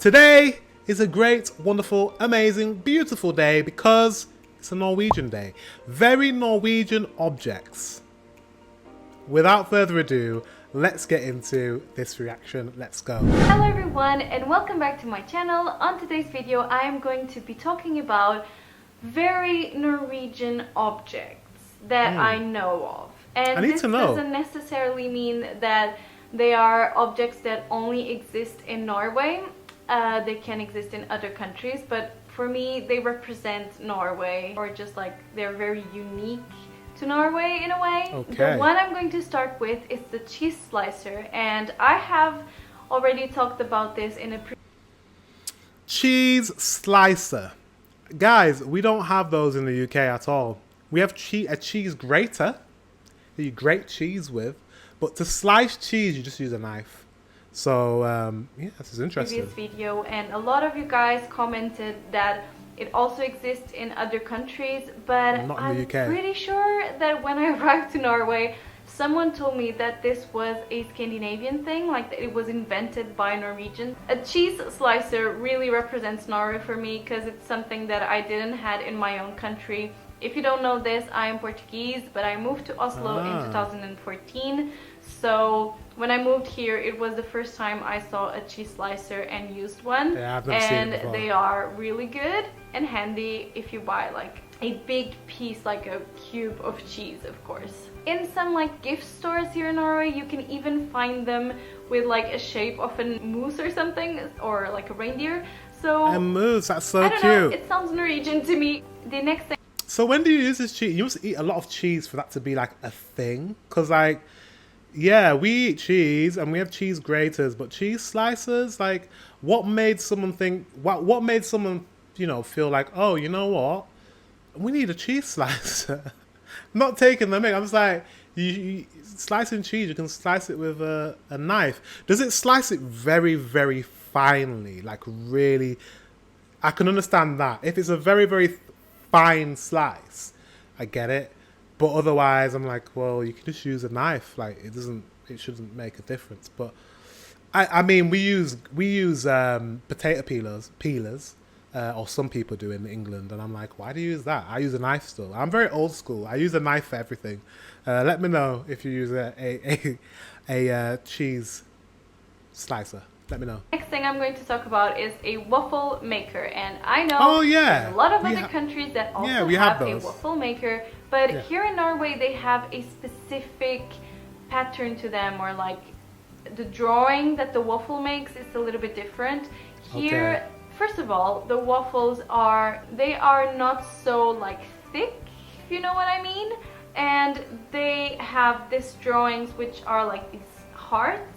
Today is a great, wonderful, amazing, beautiful day because it's a Norwegian day. Very Norwegian objects. Without further ado, let's get into this reaction. Let's go. Hello everyone and welcome back to my channel. On today's video I am going to be talking about very Norwegian objects that I know of. And this doesn't necessarily mean that they are objects that only exist in Norway. They can exist in other countries, but for me they represent Norway, or just like they're very unique to Norway in a way. Okay. The one I'm going to start with is the cheese slicer, and I have already talked about this in a cheese slicer. Guys, we don't have those in the UK at all. We have a cheese grater that you grate cheese with, but to slice cheese you just use a knife. So yeah, this is interesting. Previous video, and a lot of you guys commented that it also exists in other countries, but not in I'm the UK. Pretty sure that when I arrived to Norway, someone told me that this was a Scandinavian thing, like that it was invented by Norwegians. A cheese slicer really represents Norway for me because it's something that I didn't had in my own country. If you don't know this, I am Portuguese, but I moved to Oslo in 2014. So when I moved here, it was the first time I saw a cheese slicer and used one. Yeah, I've never seen it before. They are really good and handy if you buy like a big piece, like a cube of cheese, of course. In some like gift stores here in Norway, you can even find them with like a shape of a moose or something, or like a reindeer. So a moose, that's so I don't cute. know, it sounds Norwegian to me. The next thing. So when do you use this cheese? You must eat a lot of cheese for that to be like a thing. Cause like, yeah, we eat cheese and we have cheese graters, but cheese slicers, like, what made someone think? What made someone, you know, feel like, oh, you know what? We need a cheese slicer. I'm not taking the mic. I'm just like, you slicing cheese, you can slice it with a knife. Does it slice it very, very finely? Like really, I can understand that. If it's a very, very fine slice, I get it. But otherwise, I'm like, well, you can just use a knife. Like it shouldn't make a difference. But I mean, we use potato peelers, or some people do in England, and I'm like, why do you use that? I use a knife still. I'm very old school. I use a knife for everything. Let me know if you use a cheese slicer. Let me know. Next thing I'm going to talk about is a waffle maker, and I know there's a lot of other countries that also have a waffle maker, but here in Norway they have a specific pattern to them, or like the drawing that the waffle makes is a little bit different. Here, first of all, the waffles are not so like thick, if you know what I mean, and they have these drawings which are like these hearts.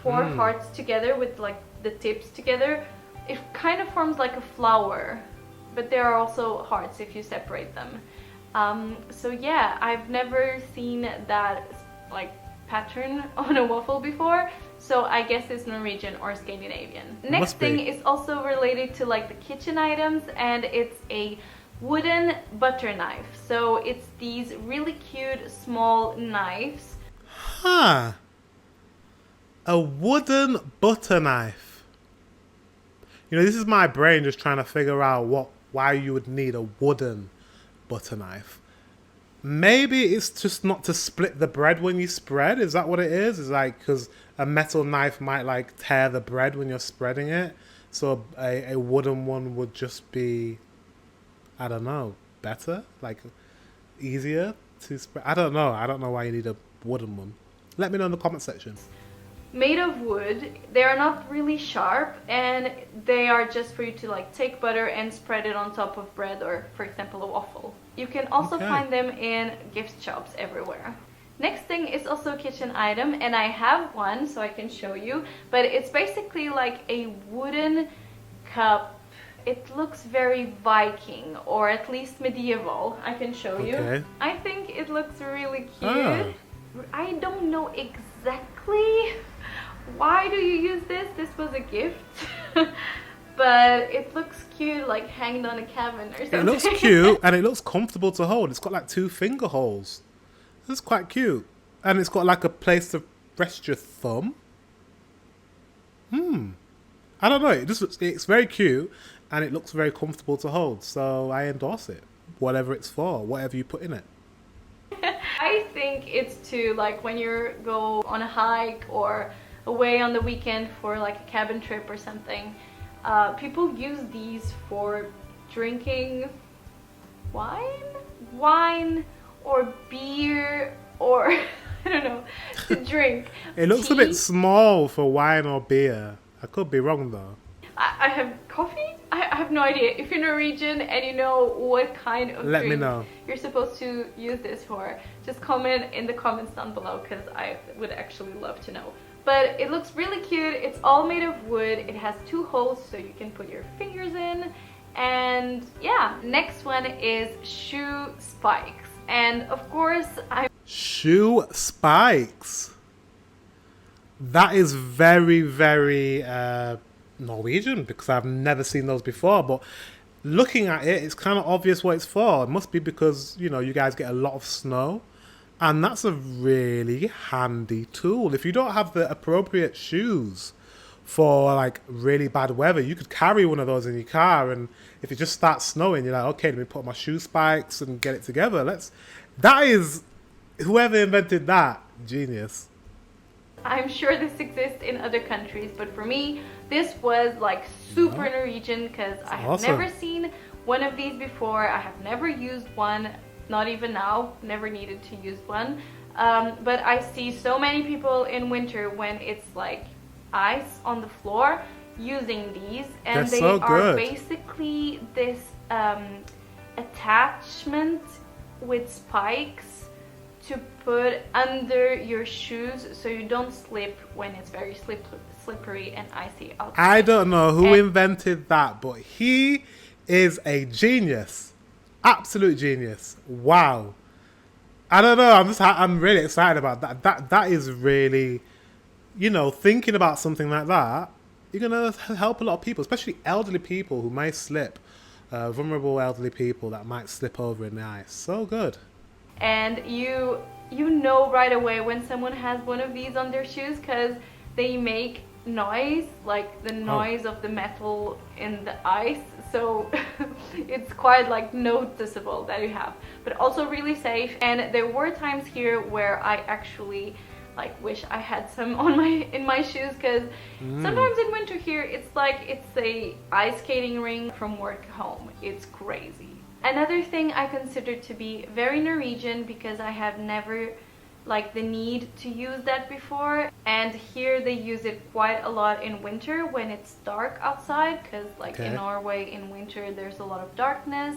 Four hearts together with like the tips together. It kind of forms like a flower, but there are also hearts if you separate them. So yeah, I've never seen that like pattern on a waffle before, so I guess it's Norwegian or Scandinavian. Next thing is also related to like the kitchen items, and it's a wooden butter knife. So it's these really cute small knives. Huh. A wooden butter knife. You know, this is my brain just trying to figure out why you would need a wooden butter knife. Maybe it's just not to split the bread when you spread. Is that what it is? It's like because a metal knife might like tear the bread when you're spreading it. So a wooden one would just be, I don't know, better? Like easier to spread? I don't know. I don't know why you need a wooden one. Let me know in the comment section. Made of wood, they are not really sharp, and they are just for you to like take butter and spread it on top of bread, or for example a waffle. You can also find them in gift shops everywhere. Next thing is also a kitchen item, and I have one so I can show you, but it's basically like a wooden cup. It looks very Viking, or at least medieval. I can show you. I think it looks really cute. I don't know exactly why do you use this. This was a gift. But it looks cute, like hanged on a cabin or something. It looks cute and it looks comfortable to hold. It's got like 2 finger holes. It's quite cute. And it's got like a place to rest your thumb. I don't know. It's very cute and it looks very comfortable to hold. So I endorse it. Whatever it's for, whatever you put in it. I think it's to like when you go on a hike or away on the weekend for like a cabin trip or something. People use these for drinking wine or beer or I don't know, to drink. It looks tea. A bit small for wine or beer. I could be wrong though. I have coffee? I have no idea. If you're Norwegian and you know what kind of Let me drink know. You're supposed to use this for, just comment in the comments down below because I would actually love to know. But it looks really cute. It's all made of wood. It has 2 holes so you can put your fingers in. And yeah, next one is shoe spikes. And of course, shoe spikes. That is very, very Norwegian because I've never seen those before. But looking at it, it's kind of obvious what it's for. It must be because, you know, you guys get a lot of snow. And that's a really handy tool. If you don't have the appropriate shoes for like really bad weather, you could carry one of those in your car. And if it just starts snowing, you're like, okay, let me put my shoe spikes and get it together. That is, whoever invented that, genius. I'm sure this exists in other countries, but for me, this was like super Norwegian because I have never seen one of these before. I have never used one. Not even now, never needed to use one. But I see so many people in winter when it's like ice on the floor using these. And they are basically this attachment with spikes to put under your shoes so you don't slip when it's very slippery and icy outside. I don't know who invented that, but he is a genius. Absolute genius. Wow. I don't know. I'm really excited about that. That is really, you know, thinking about something like that, you're going to help a lot of people, especially elderly people who may slip, vulnerable elderly people that might slip over in the ice. So good. And you know right away when someone has one of these on their shoes because they make noise, like the noise of the metal in the ice. So it's quite like noticeable that you have, but also really safe. And there were times here where I actually like wish I had some on in my shoes because sometimes in winter here it's like it's a ice skating ring from work home. It's crazy. Another thing I consider to be very Norwegian because I have never like the need to use that before, and here they use it quite a lot in winter when it's dark outside because like in Norway in winter there's a lot of darkness.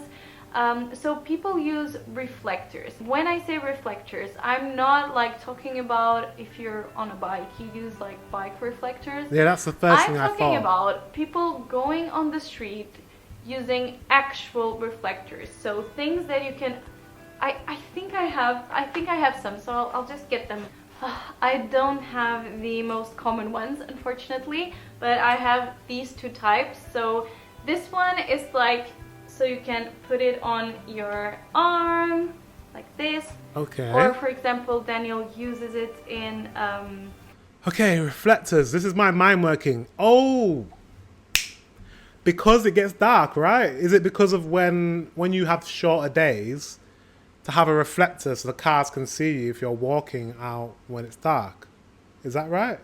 So people use reflectors. When I say reflectors, I'm not like talking about if you're on a bike, you use like bike reflectors. Yeah, that's the first thing I thought. I'm talking about people going on the street using actual reflectors. So things that you can, I think I have some, so I'll just get them. I don't have the most common ones, unfortunately, but I have these 2 types. So this one is like, so you can put it on your arm like this. Okay. Or for example, Daniel uses it in okay, reflectors. This is my mind working. Oh, because it gets dark, right? Is it because of when you have shorter days to have a reflector so the cars can see you if you're walking out when it's dark? Is that right?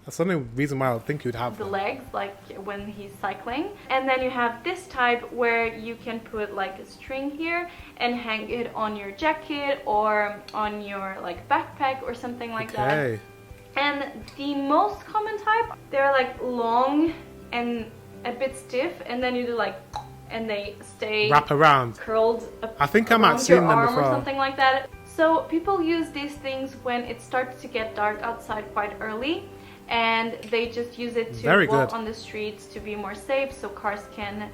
That's the only reason why I would think you'd have the legs, like when he's cycling. And then you have this type where you can put like a string here and hang it on your jacket or on your like backpack or something like that. And the most common type, they're like long and a bit stiff, and then you do like, and they stay wrap around, curled up. I think I might have seen them before. Or something like that. So people use these things when it starts to get dark outside quite early, and they just use it to walk on the streets to be more safe, so cars can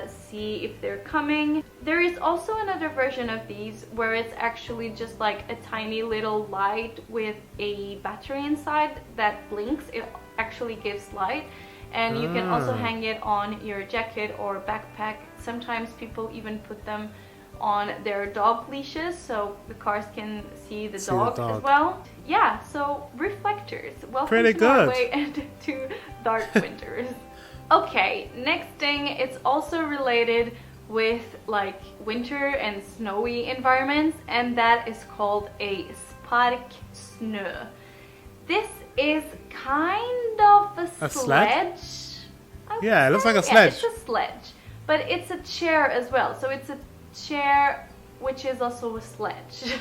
see if they're coming. There is also another version of these where it's actually just like a tiny little light with a battery inside that blinks. It actually gives light. And you can also hang it on your jacket or backpack. Sometimes people even put them on their dog leashes so the cars can see the dog as well. Yeah, so reflectors. Welcome to Norway and to dark winters. Okay, next thing, it's also related with like winter and snowy environments, and that is called a sparksnö. This is kind of a sledge. Yeah, it looks like a sledge. Yeah, it's a sledge, but it's a chair as well. So it's a chair which is also a sledge.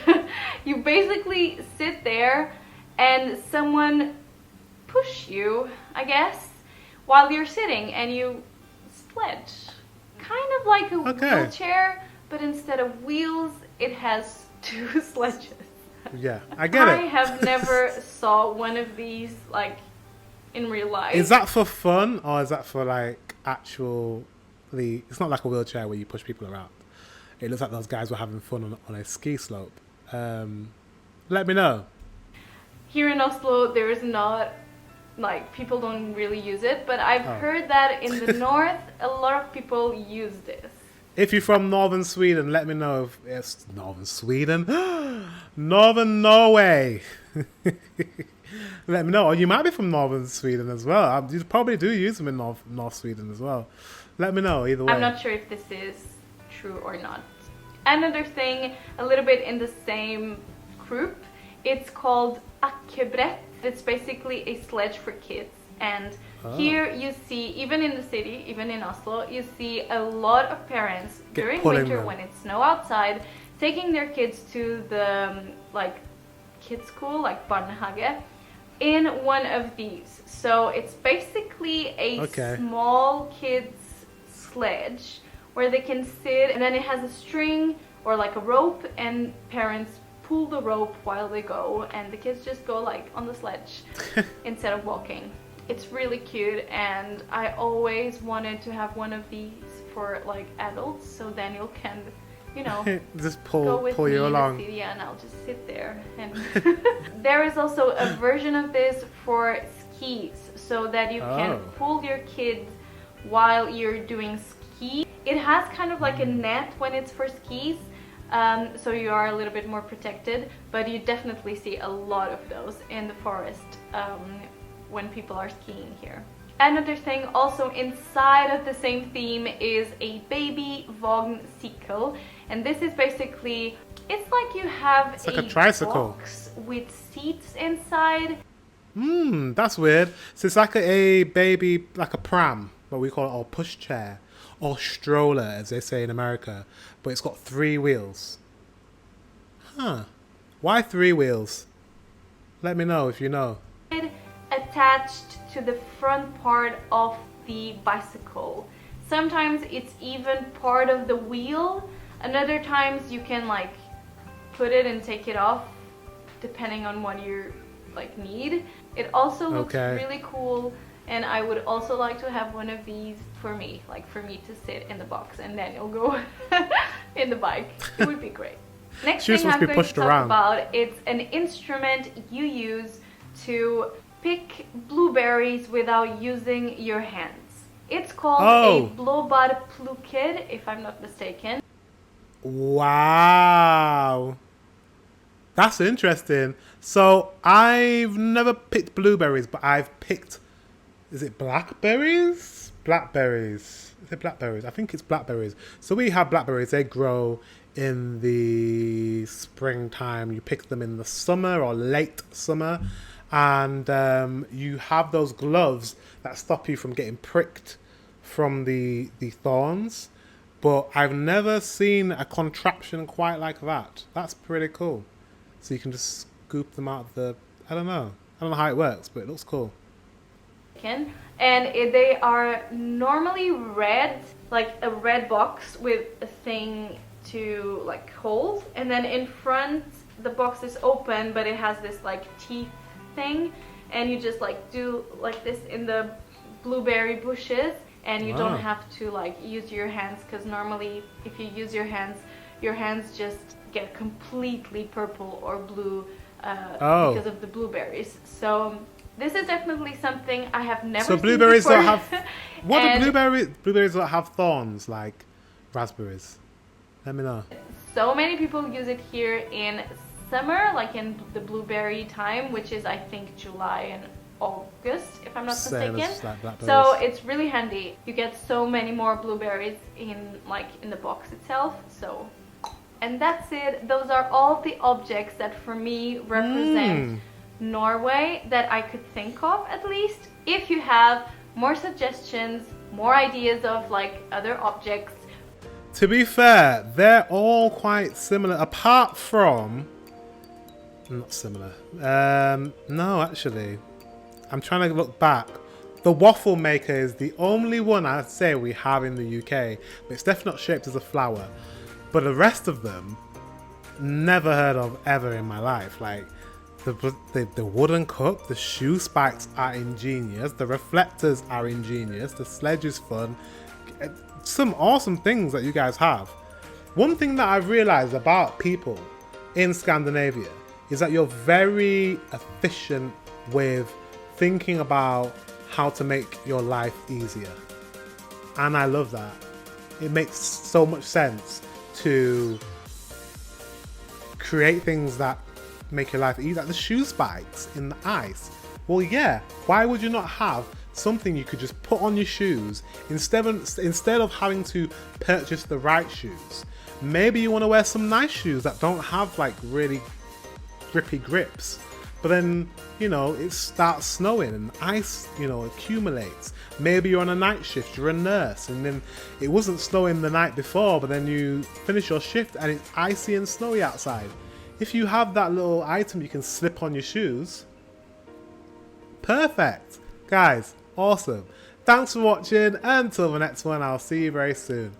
You basically sit there and someone push you, I guess, while you're sitting, and you sledge. Kind of like a wheelchair, but instead of wheels, it has two sledges. Yeah, I get it. I have never saw one of these like in real life. Is that for fun, or is that for like actually? It's not like a wheelchair where you push people around. It looks like those guys were having fun on a ski slope. Let me know. Here in Oslo, there is not, like, people don't really use it, but I've heard that in the north, a lot of people use this. If you're from northern Sweden, let me know if it's northern Sweden. Northern Norway. Let me know. Or you might be from northern Sweden as well. You probably do use them in North Sweden as well. Let me know either way. I'm not sure if this is true or not. Another thing, a little bit in the same group, it's called akkebrett. It's basically a sledge for kids. And here you see, even in the city, even in Oslo, you see a lot of parents during winter when it's snow outside, taking their kids to the like kids school, like barnehage, in one of these. So it's basically a small kids sledge where they can sit, and then it has a string or like a rope, and parents pull the rope while they go, and the kids just go like on the sledge instead of walking. It's really cute, and I always wanted to have one of these for like adults, so Daniel can, you know, just go with pull me you along. in the city, and I'll just sit there. And there is also a version of this for skis, so that you can pull your kids while you're doing ski. It has kind of like a net when it's for skis, so you are a little bit more protected, but you definitely see a lot of those in the forest when people are skiing here. Another thing also inside of the same theme is a baby vogncykel, and this is basically, it's like you have it's like a tricycle box with seats inside. That's weird. So it's like a baby, like a pram, what we call it, or push chair, or stroller as they say in America, but it's got 3 wheels. Why 3 wheels? Let me know if you know. Attached to the front part of the bicycle. Sometimes it's even part of the wheel. Another times you can like put it and take it off depending on what you like need. It also looks really cool, and I would also like to have one of these for me, like for me to sit in the box and then you'll go in the bike. It would be great. Next thing I'm going to talk about, it's an instrument you use to pick blueberries without using your hands. It's called a blåbærplukker, if I'm not mistaken. Wow. That's interesting. So I've never picked blueberries, but I've picked, is it blackberries? Blackberries. Is it blackberries? I think it's blackberries. So we have blackberries. They grow in the springtime. You pick them in the summer or late summer. And you have those gloves that stop you from getting pricked from the thorns. But I've never seen a contraption quite like that. That's pretty cool. So you can just scoop them out of the, I don't know how it works, but it looks cool. And they are normally red, like a red box with a thing to like hold. And then in front, the box is open, but it has this like teeth thing, and you just like do like this in the blueberry bushes, and you don't have to like use your hands, because normally if you use your hands just get completely purple or blue because of the blueberries. So this is definitely something I have never seen blueberries before. Don't have what do blueberries don't have thorns like raspberries? Let me know. So many people use it here in summer, like in the blueberry time, which is I think July and August, if I'm not Same mistaken. as like so it's really handy. You get so many more blueberries in the box itself. So, and that's it. Those are all the objects that for me represent Norway that I could think of, at least. If you have more suggestions, more ideas of like other objects. To be fair, they're all quite similar, apart from... Not similar. No, actually. I'm trying to look back. The waffle maker is the only one I'd say we have in the UK. But it's definitely not shaped as a flower. But the rest of them, never heard of ever in my life. Like, the wooden cup, the shoe spikes are ingenious. The reflectors are ingenious. The sledge is fun. Some awesome things that you guys have. One thing that I've realised about people in Scandinavia is that you're very efficient with thinking about how to make your life easier. And I love that. It makes so much sense to create things that make your life easier. Like the shoe spikes in the ice. Well, yeah, why would you not have something you could just put on your shoes instead of having to purchase the right shoes? Maybe you want to wear some nice shoes that don't have like really grippy grips, but then it starts snowing and ice accumulates. Maybe you're on a night shift, you're a nurse, and then it wasn't snowing the night before, but then you finish your shift and it's icy and snowy outside. If you have that little item you can slip on your shoes, perfect. Guys, awesome. Thanks for watching. Until the next one, I'll see you very soon.